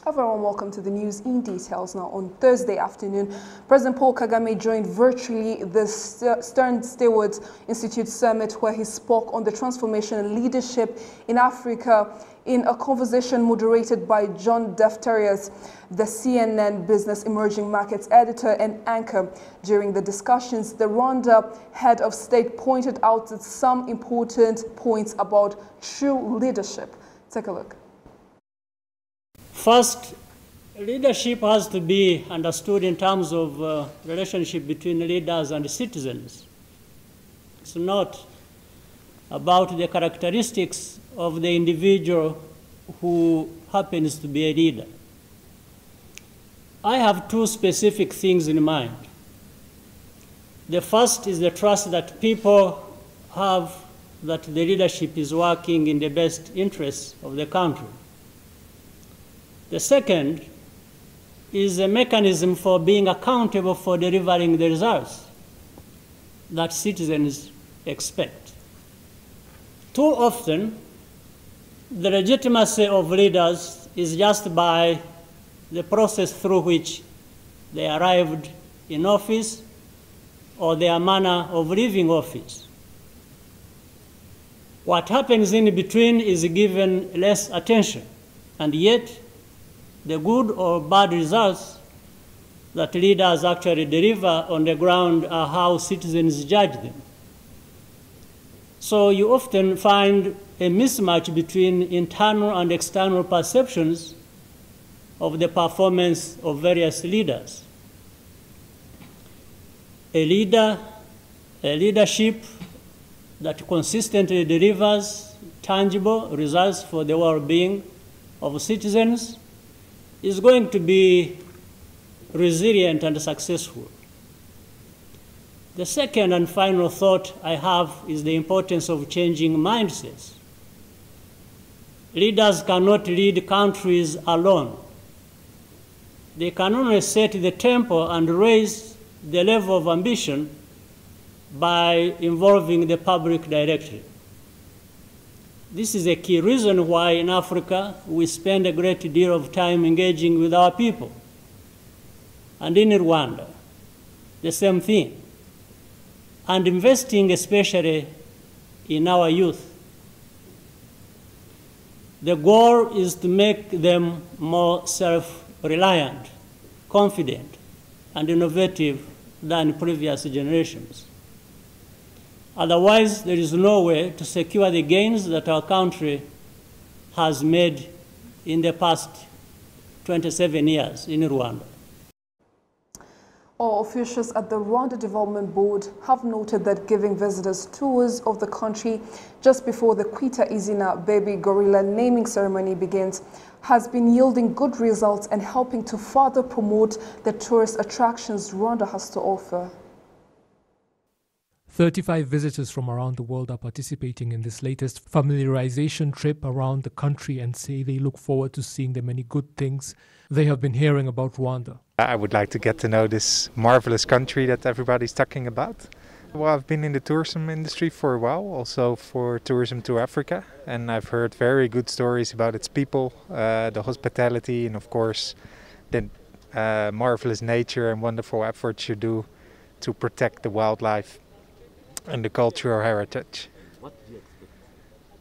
Everyone, welcome to the news in details. Now, on Thursday afternoon, President Paul Kagame joined virtually the Stern Stewards Institute Summit, where he spoke on the transformation and leadership in Africa in a conversation moderated by John Defterius, the CNN Business Emerging Markets editor and anchor. During the discussions, the Rwanda head of state pointed out some important points about true leadership. Take a look. First, leadership has to be understood in terms of relationship between leaders and citizens. It's not about the characteristics of the individual who happens to be a leader. I have two specific things in mind. The first is the trust that people have that the leadership is working in the best interests of the country. The second is a mechanism for being accountable for delivering the results that citizens expect. Too often, the legitimacy of leaders is just by the process through which they arrived in office or their manner of leaving office. What happens in between is given less attention, and yet the good or bad results that leaders actually deliver on the ground are how citizens judge them. So you often find a mismatch between internal and external perceptions of the performance of various leaders. A leadership that consistently delivers tangible results for the well-being of citizens is going to be resilient and successful. The second and final thought I have is the importance of changing mindsets. Leaders cannot lead countries alone. They can only set the tempo and raise the level of ambition by involving the public directly. This is a key reason why in Africa we spend a great deal of time engaging with our people. And in Rwanda, the same thing. And investing especially in our youth. The goal is to make them more self-reliant, confident, and innovative than previous generations. Otherwise, there is no way to secure the gains that our country has made in the past 27 years in Rwanda. All officials at the Rwanda Development Board have noted that giving visitors tours of the country just before the Kwita Izina baby gorilla naming ceremony begins has been yielding good results and helping to further promote the tourist attractions Rwanda has to offer. 35 visitors from around the world are participating in this latest familiarization trip around the country and say they look forward to seeing the many good things they have been hearing about Rwanda. I would like to get to know this marvelous country that everybody's talking about. Well, I've been in the tourism industry for a while, also for tourism to Africa, and I've heard very good stories about its people, the hospitality, and of course the marvelous nature and wonderful efforts you do to protect the wildlife and the cultural heritage. What do you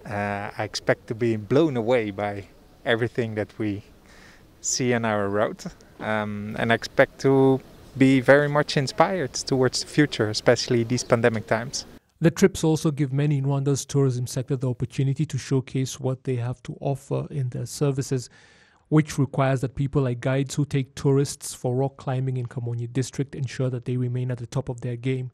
expect? I expect to be blown away by everything that we see on our road, and I expect to be very much inspired towards the future, especially these pandemic times. The trips also give many in Rwanda's tourism sector the opportunity to showcase what they have to offer in their services, which requires that people like guides who take tourists for rock climbing in Kamonyi district ensure that they remain at the top of their game.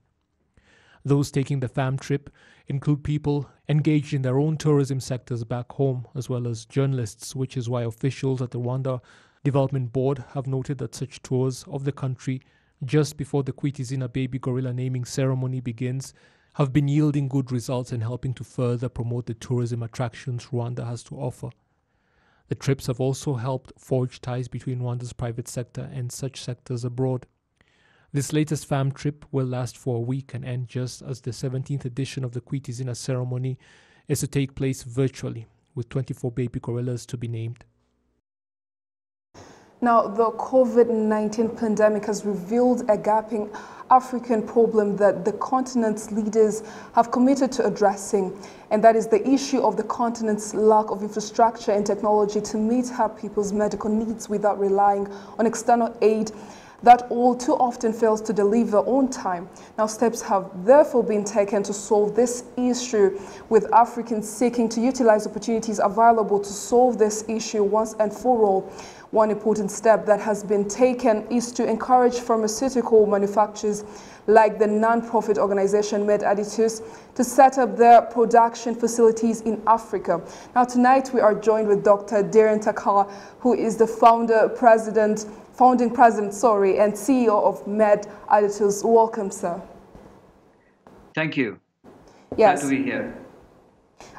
Those taking the fam trip include people engaged in their own tourism sectors back home, as well as journalists, which is why officials at the Rwanda Development Board have noted that such tours of the country just before the Kwita Izina baby gorilla naming ceremony begins have been yielding good results and helping to further promote the tourism attractions Rwanda has to offer. The trips have also helped forge ties between Rwanda's private sector and such sectors abroad. This latest fam trip will last for a week and end just as the 17th edition of the Kwita Izina ceremony is to take place virtually, with 24 baby gorillas to be named. Now, the COVID-19 pandemic has revealed a gaping African problem that the continent's leaders have committed to addressing, and that is the issue of the continent's lack of infrastructure and technology to meet her people's medical needs without relying on external aid that all too often fails to deliver on time. Now, steps have therefore been taken to solve this issue, with Africans seeking to utilize opportunities available to solve this issue once and for all. One important step that has been taken is to encourage pharmaceutical manufacturers like the non-profit organization MedAdditives to set up their production facilities in Africa. Now, tonight we are joined with Dr. Darren Takala, who is the founding president, and CEO of MedAdditives. Welcome, sir. Thank you. Yes. Glad to be here.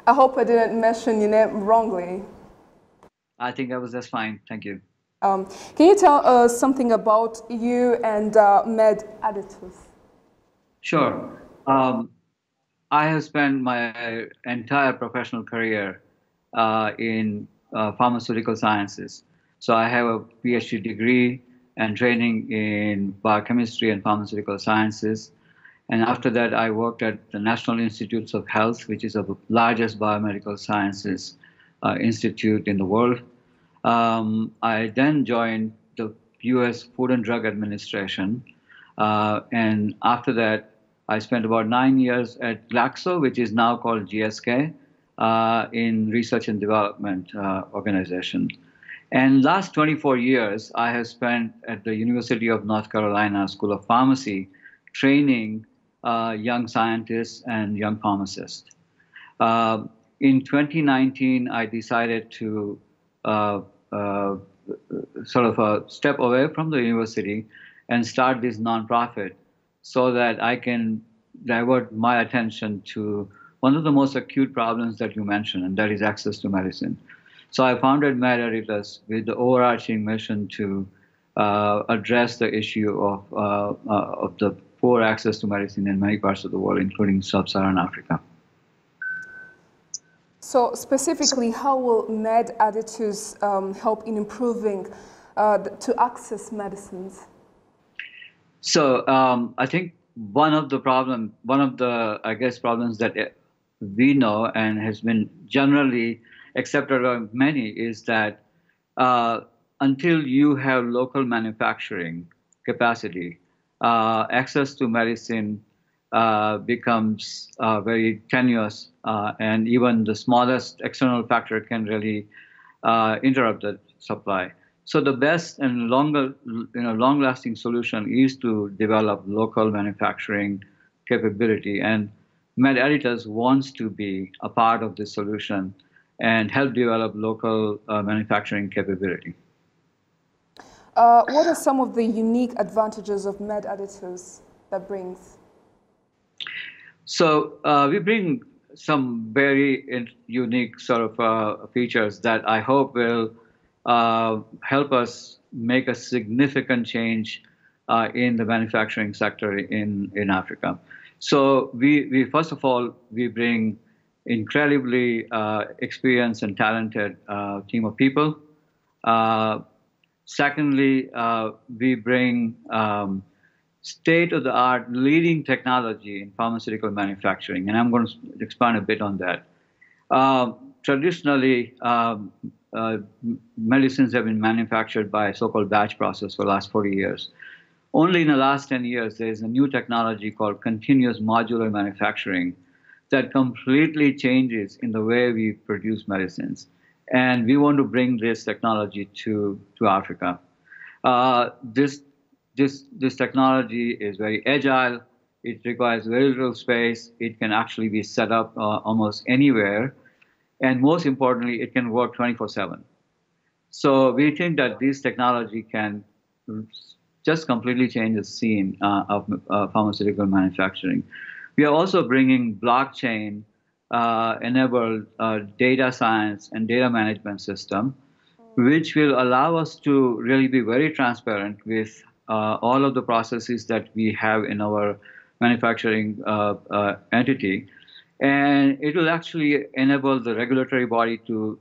I hope I didn't mention your name wrongly. I think that was just fine. Thank you. Can you tell us something about you and MedAdditives? Sure. I have spent my entire professional career in pharmaceutical sciences. So I have a PhD degree and training in biochemistry and pharmaceutical sciences. And after that, I worked at the National Institutes of Health, which is the largest biomedical sciences institute in the world. I then joined the US Food and Drug Administration. And after that, I spent about 9 years at Glaxo, which is now called GSK, in research and development organization. And last 24 years, I have spent at the University of North Carolina School of Pharmacy, training young scientists and young pharmacists. In 2019, I decided to step away from the university and start this nonprofit so that I can divert my attention to one of the most acute problems that you mentioned, and that is access to medicine. So I founded MedAdditives with the overarching mission to address the issue of the poor access to medicine in many parts of the world, including sub-Saharan Africa. So specifically, how will MedAdditives help in improving to access medicines? So I think one of the problems that we know and has been generally accepted by many is that until you have local manufacturing capacity, access to medicine becomes very tenuous, and even the smallest external factor can really interrupt the supply. So the best and long-lasting solution is to develop local manufacturing capability, and MedAdditives wants to be a part of this solution and help develop local manufacturing capability. What are some of the unique advantages of MedAdditives that brings? So we bring some very unique sort of features that I hope will help us make a significant change in the manufacturing sector in Africa. So we first of all, we bring incredibly experienced and talented team of people. Secondly, we bring state-of-the-art leading technology in pharmaceutical manufacturing, and I'm going to expand a bit on that. Traditionally, medicines have been manufactured by a so-called batch process for the last 40 years. Only in the last 10 years, there is a new technology called continuous modular manufacturing that completely changes in the way we produce medicines. And we want to bring this technology to Africa. This technology is very agile. It requires very little space. It can actually be set up almost anywhere. And most importantly, it can work 24/7. So we think that this technology can just completely change the scene of pharmaceutical manufacturing. We are also bringing blockchain enabled data science and data management system, which will allow us to really be very transparent with all of the processes that we have in our manufacturing entity. And it will actually enable the regulatory body to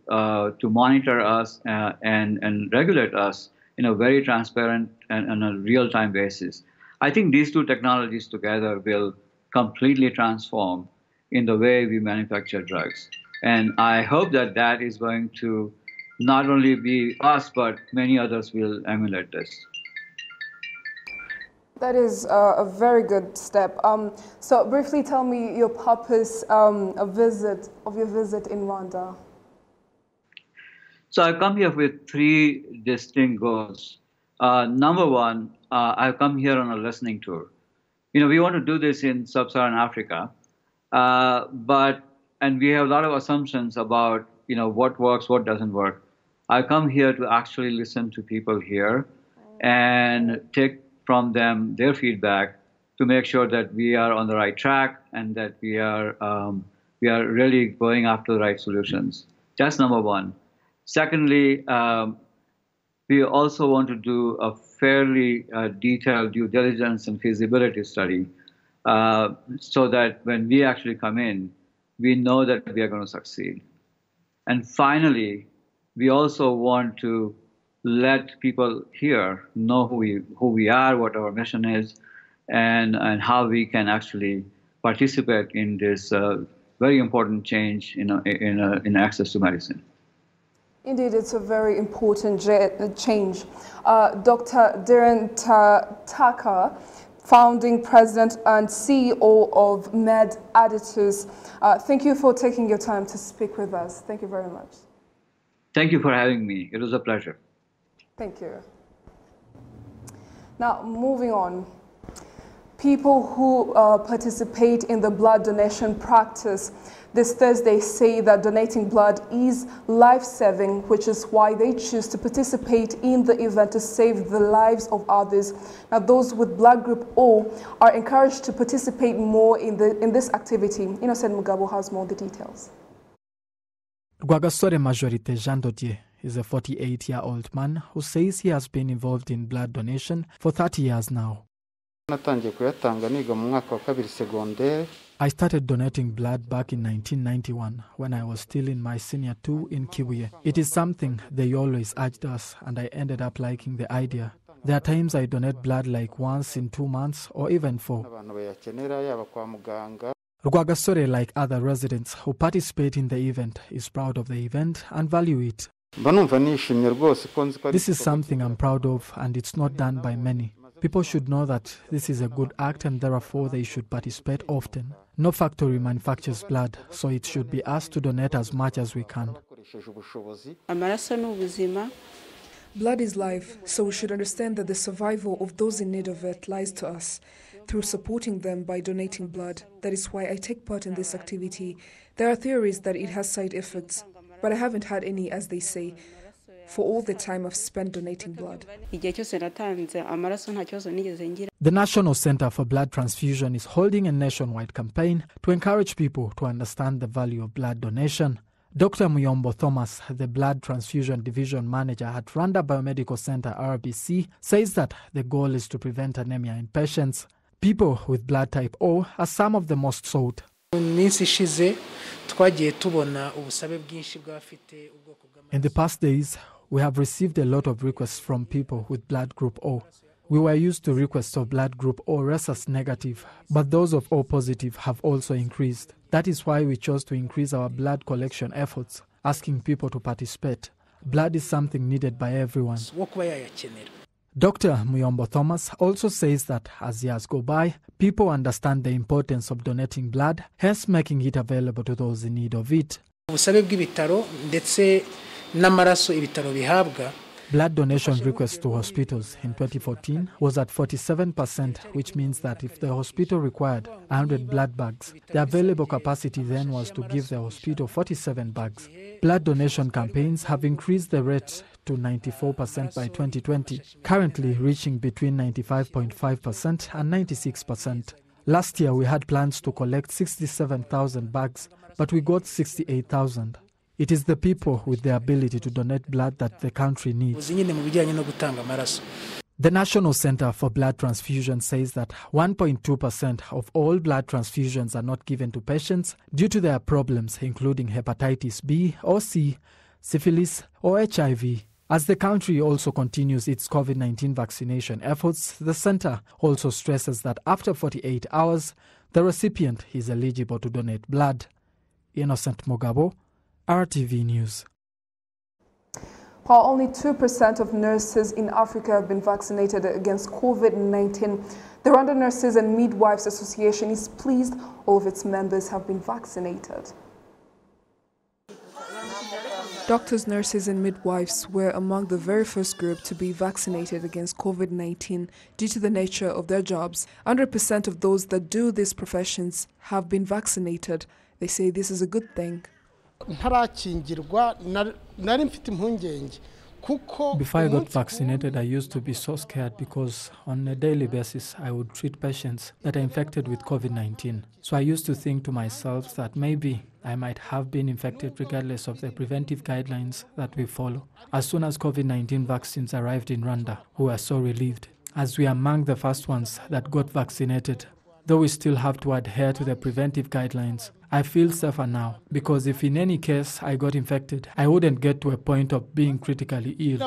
monitor us and regulate us in a very transparent and on a real-time basis. I think these two technologies together will completely transform in the way we manufacture drugs. And I hope that that is going to not only be us, but many others will emulate this. That is a very good step. So briefly tell me your purpose of your visit in Rwanda. So I've come here with three distinct goals. Number one, I've come here on a listening tour. We want to do this in sub-Saharan Africa, and we have a lot of assumptions about what works, what doesn't work. I come here to actually listen to people here and take from them their feedback to make sure that we are on the right track and that we are really going after the right solutions. That's number one. Secondly, we also want to do a fairly detailed due diligence and feasibility study so that when we actually come in, we know that we are going to succeed. And finally, we also want to let people here know who we are, what our mission is, and how we can actually participate in this very important change in access to medicine. Indeed, it's a very important change. Dr. Dhiren Taka, founding president and CEO of Med Additives, thank you for taking your time to speak with us. Thank you very much. Thank you for having me. It was a pleasure. Thank you. Now, moving on. People who participate in the blood donation practice this Thursday say that donating blood is life-saving, which is why they choose to participate in the event to save the lives of others. Now, those with blood group O are encouraged to participate more in this activity. Innocent Mugabo has more of the details. Rwagasore Majorite Jean Dodier is a 48-year-old man who says he has been involved in blood donation for 30 years now. I started donating blood back in 1991 when I was still in my senior 2 in Kibuye. It is something they always urged us, and I ended up liking the idea. There are times I donate blood like once in 2 months or even 4. Rwagasore, like other residents who participate in the event, is proud of the event and value it. This is something I'm proud of, and it's not done by many. People should know that this is a good act and therefore they should participate often. No factory manufactures blood, so it should be us to donate as much as we can. Blood is life, so we should understand that the survival of those in need of it lies to us through supporting them by donating blood. That is why I take part in this activity. There are theories that it has side effects, but I haven't had any, as they say, for all the time I've spent donating blood. The National Center for Blood Transfusion is holding a nationwide campaign to encourage people to understand the value of blood donation. Dr. Muyombo Thomas, the Blood Transfusion Division Manager at Rwanda Biomedical Center RBC, says that the goal is to prevent anemia in patients. People with blood type O are some of the most sought. In the past days, we have received a lot of requests from people with blood group O. We were used to requests of blood group O rhesus negative, but those of O positive have also increased. That is why we chose to increase our blood collection efforts, asking people to participate. Blood is something needed by everyone. Dr. Muyombo Thomas also says that as years go by, people understand the importance of donating blood, hence making it available to those in need of it. Blood donation requests to hospitals in 2014 was at 47%, which means that if the hospital required 100 blood bags, the available capacity then was to give the hospital 47 bags. Blood donation campaigns have increased the rate to 94% by 2020, currently reaching between 95.5% and 96%. Last year we had plans to collect 67,000 bags, but we got 68,000. It is the people with the ability to donate blood that the country needs. The National Center for Blood Transfusion says that 1.2% of all blood transfusions are not given to patients due to their problems, including hepatitis B or C, syphilis or HIV. As the country also continues its COVID-19 vaccination efforts, the center also stresses that after 48 hours, the recipient is eligible to donate blood. Innocent Mogabo, RTV News. While only 2% of nurses in Africa have been vaccinated against COVID-19, the Rwanda Nurses and Midwives Association is pleased all of its members have been vaccinated. Doctors, nurses and midwives were among the very first group to be vaccinated against COVID-19 due to the nature of their jobs. 100% of those that do these professions have been vaccinated. They say this is a good thing. Before I got vaccinated, I used to be so scared because on a daily basis, I would treat patients that are infected with COVID-19. So I used to think to myself that maybe I might have been infected regardless of the preventive guidelines that we follow. As soon as COVID-19 vaccines arrived in Rwanda, we were so relieved, as we are among the first ones that got vaccinated. Though we still have to adhere to the preventive guidelines, I feel safer now, because if in any case I got infected, I wouldn't get to a point of being critically ill.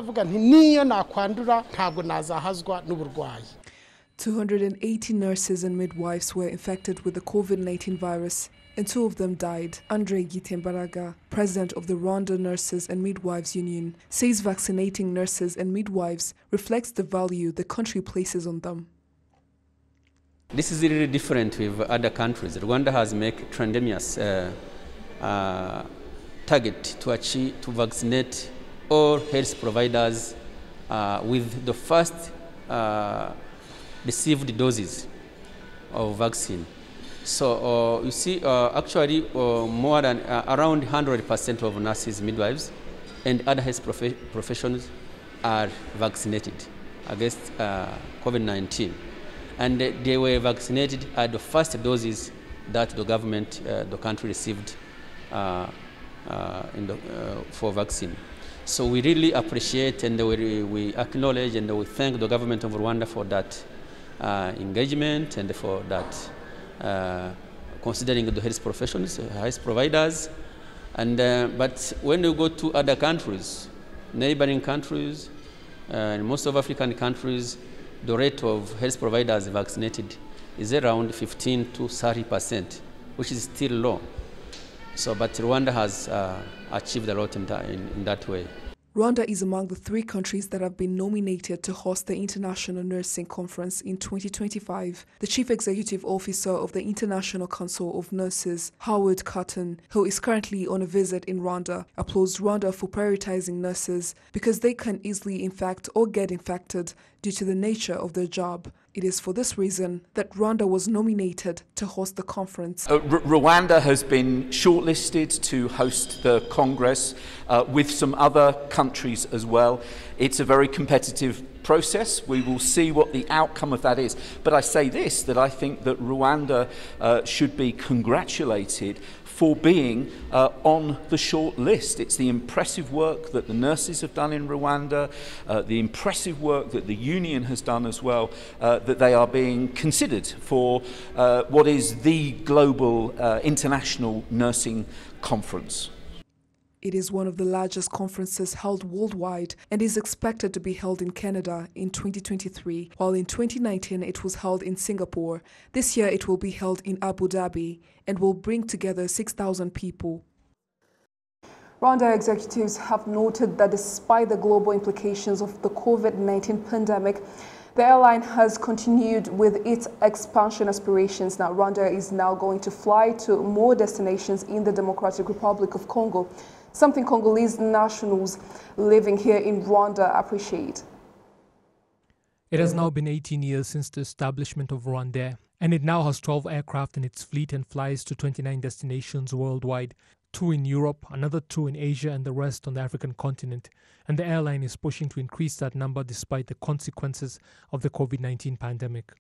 280 nurses and midwives were infected with the COVID-19 virus, and 2 of them died. Andre Gitembaraga, president of the Rwanda Nurses and Midwives Union, says vaccinating nurses and midwives reflects the value the country places on them. This is really different with other countries. Rwanda has made tremendous target to vaccinate all health providers with the first received doses of vaccine. So you see, actually more than around 100% of nurses, midwives, and other health professionals are vaccinated against COVID-19. And they were vaccinated at the first doses that the government, the country received for vaccine. So we really appreciate and we acknowledge and we thank the government of Rwanda for that engagement and for that considering the health professionals, health providers. And but when you go to other countries, neighboring countries, and most of African countries, the rate of health providers vaccinated is around 15 to 30%, which is still low. So, but Rwanda has achieved a lot in that way. Rwanda is among the 3 countries that have been nominated to host the International Nursing Conference in 2025. The Chief Executive Officer of the International Council of Nurses, Howard Cotton, who is currently on a visit in Rwanda, applauds Rwanda for prioritizing nurses because they can easily infect or get infected due to the nature of their job. It is for this reason that Rwanda was nominated to host the conference. Rwanda has been shortlisted to host the Congress with some other countries as well. It's a very competitive process. We will see what the outcome of that is. But I say this, that I think that Rwanda should be congratulated for being on the short list. It's the impressive work that the nurses have done in Rwanda, the impressive work that the union has done as well, that they are being considered for what is the global international nursing conference. It is one of the largest conferences held worldwide and is expected to be held in Canada in 2023, while in 2019 it was held in Singapore. This year it will be held in Abu Dhabi and will bring together 6,000 people. Rwanda executives have noted that despite the global implications of the COVID-19 pandemic, the airline has continued with its expansion aspirations. Now, Rwanda is now going to fly to more destinations in the Democratic Republic of Congo, something Congolese nationals living here in Rwanda appreciate. It has now been 18 years since the establishment of Rwandair, and it now has 12 aircraft in its fleet and flies to 29 destinations worldwide, 2 in Europe, another 2 in Asia, and the rest on the African continent. And the airline is pushing to increase that number despite the consequences of the COVID-19 pandemic.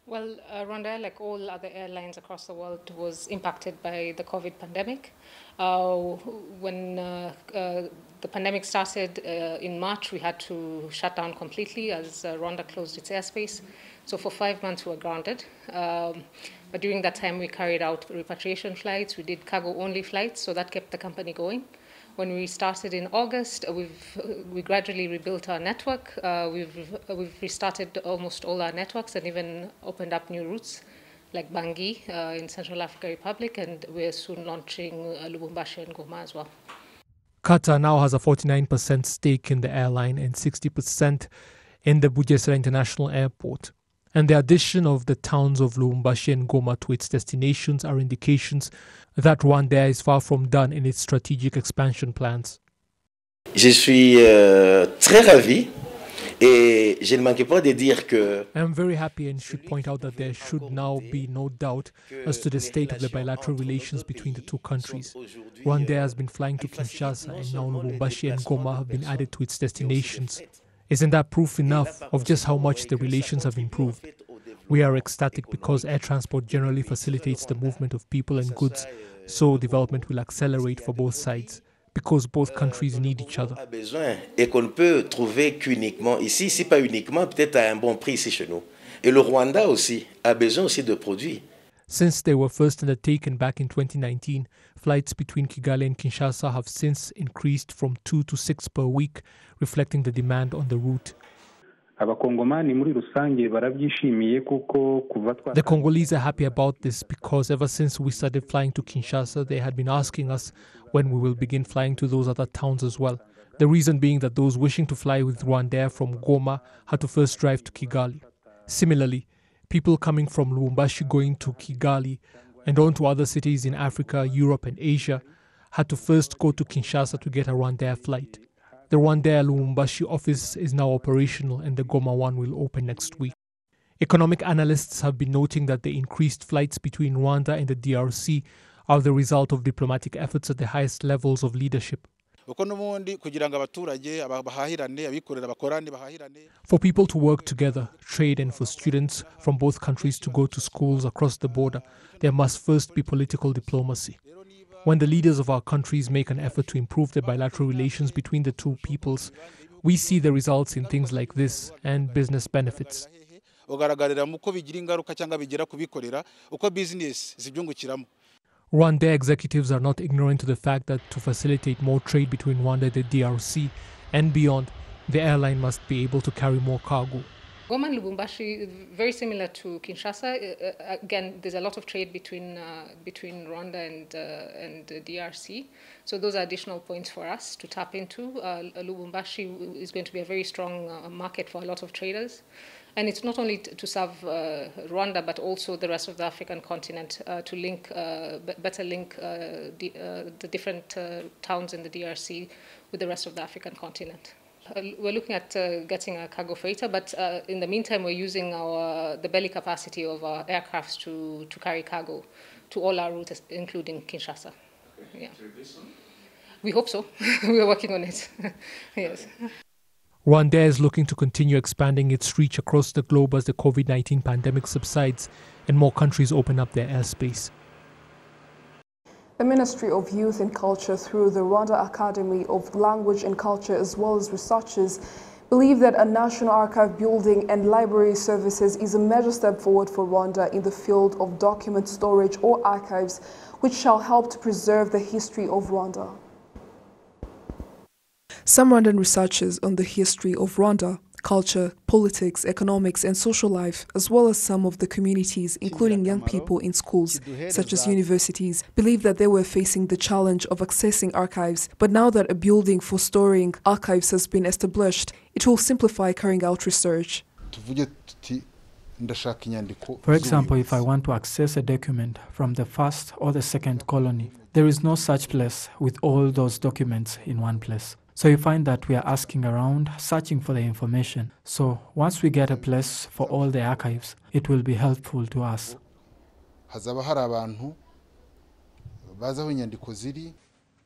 Well, Rwandair, like all other airlines across the world, was impacted by the COVID pandemic. When the pandemic started in March, we had to shut down completely as Rwanda closed its airspace. So for 5 months, we were grounded. But during that time, we carried out repatriation flights. We did cargo-only flights, so that kept the company going. When we started in August, we gradually rebuilt our network. We've restarted almost all our networks and even opened up new routes, like Bangui in Central African Republic, and we're soon launching Lubumbashi and Goma as well. Qatar now has a 49% stake in the airline and 60% in the Bugesera International Airport. And the addition of the towns of Lubumbashi and Goma to its destinations are indications that Rwanda is far from done in its strategic expansion plans. Je suis très ravi et je ne manquerai pas de dire que I am very happy and should point out that there should now be no doubt as to the state of the bilateral relations between the two countries. Rwanda has been flying to Kinshasa, and now Lubumbashi and Goma have been added to its destinations. Isn't that proof enough of just how much the relations have improved? We are ecstatic because air transport generally facilitates the movement of people and goods, so development will accelerate for both sides, because both countries need each other. Et qu'on ne peut trouver qu'uniquement ici, si pas uniquement, peut-être à un bon prix ici chez nous. Et le Rwanda aussi a besoin aussi de produits. Since they were first undertaken back in 2019, flights between Kigali and Kinshasa have since increased from 2 to 6 per week, reflecting the demand on the route. The Congolese are happy about this because ever since we started flying to Kinshasa, they had been asking us when we will begin flying to those other towns as well. The reason being that those wishing to fly with Rwandair from Goma had to first drive to Kigali. Similarly, people coming from Lubumbashi going to Kigali and on to other cities in Africa, Europe and Asia had to first go to Kinshasa to get a Rwandair flight. The Rwandair Lubumbashi office is now operational and the Goma one will open next week. Economic analysts have been noting that the increased flights between Rwanda and the DRC are the result of diplomatic efforts at the highest levels of leadership. For people to work together, trade, and for students from both countries to go to schools across the border, there must first be political diplomacy. When the leaders of our countries make an effort to improve the bilateral relations between the two peoples, we see the results in things like this and business benefits. Rwanda executives are not ignorant to the fact that to facilitate more trade between Rwanda and the DRC and beyond, the airline must be able to carry more cargo. Goma and Lubumbashi, very similar to Kinshasa. Again, there's a lot of trade between Rwanda and the DRC. So those are additional points for us to tap into. Lubumbashi is going to be a very strong market for a lot of traders. And it's not only to serve Rwanda, but also the rest of the African continent to link, better link the different towns in the DRC with the rest of the African continent. We're looking at getting a cargo freighter, but in the meantime, we're using the belly capacity of our aircrafts to carry cargo to all our routes, including Kinshasa. Yeah. We hope so. We're working on it. Yes. Rwanda is looking to continue expanding its reach across the globe as the COVID-19 pandemic subsides and more countries open up their airspace. The Ministry of Youth and Culture, through the Rwanda Academy of Language and Culture, as well as researchers, believe that a national archive building and library services is a major step forward for Rwanda in the field of document storage or archives, which shall help to preserve the history of Rwanda. Some Rwandan researchers on the history of Rwanda, culture, politics, economics and social life, as well as some of the communities, including young people in schools, such as universities, believe that they were facing the challenge of accessing archives. But now that a building for storing archives has been established, it will simplify carrying out research. For example, if I want to access a document from the first or the second colony, there is no such place with all those documents in one place. So you find that we are asking around, searching for the information. So once we get a place for all the archives, it will be helpful to us.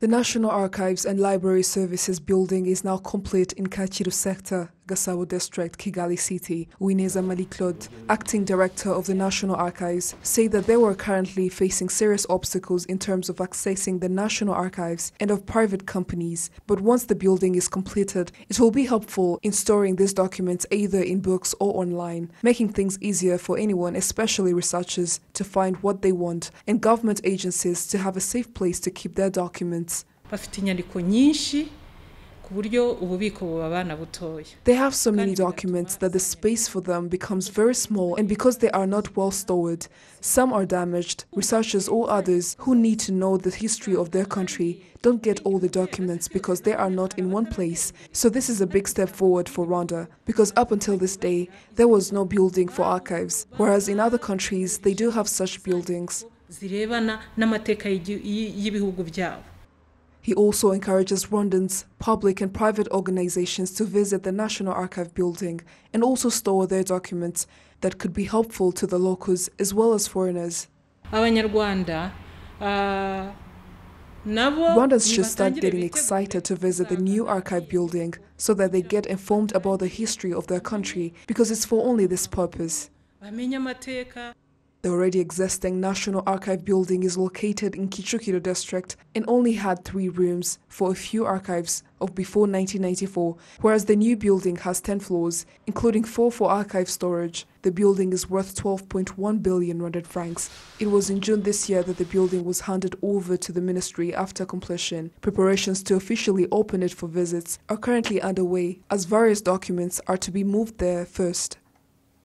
The National Archives and Library Services building is now complete in Kachiru sector, Gasabo district, Kigali city. Wineza Maliklod, acting director of the National Archives, say that they were currently facing serious obstacles in terms of accessing the National Archives and of private companies. But once the building is completed, it will be helpful in storing these documents either in books or online, making things easier for anyone, especially researchers, to find what they want and government agencies to have a safe place to keep their documents. bafite inyandiko nyinshi. They have so many documents that the space for them becomes very small, and because they are not well stored, some are damaged. Researchers or others who need to know the history of their country don't get all the documents because they are not in one place. So this is a big step forward for Rwanda, because up until this day, there was no building for archives, whereas in other countries, they do have such buildings. He also encourages Rwandans, public and private organizations to visit the National Archive building and also store their documents that could be helpful to the locals as well as foreigners. Rwandans should start getting excited to visit the new archive building so that they get informed about the history of their country, because it's for only this purpose. The already existing National Archive building is located in Kichukiro district and only had 3 rooms for a few archives of before 1994, whereas the new building has 10 floors, including 4 for archive storage. The building is worth 12.1 billion Rwandan francs. It was in June this year that the building was handed over to the ministry after completion. Preparations to officially open it for visits are currently underway, as various documents are to be moved there first.